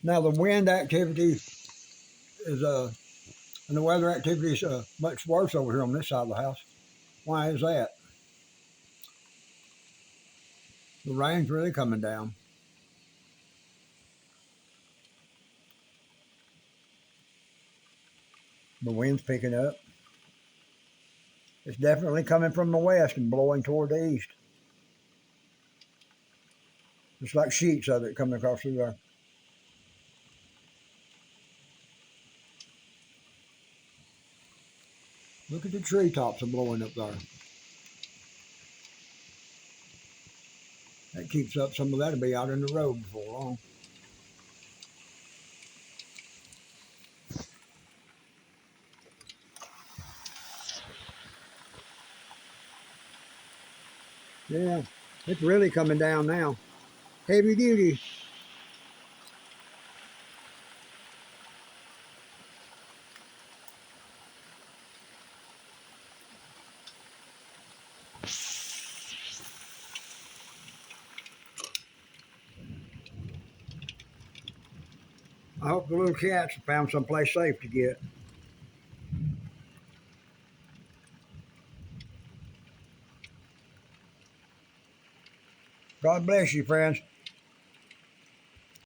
Now the wind activity is and the weather activity is much worse over here on this side of the house. Why is that? The rain's really coming down. The wind's picking up. It's definitely coming from the west and blowing toward the east. It's like sheets of it coming across through there. Look at the treetops are blowing up there. That keeps up. Some of that'll be out in the road before long. Yeah, it's really coming down now. Heavy duty. I hope the little cats have found someplace safe to get. God bless you, friends.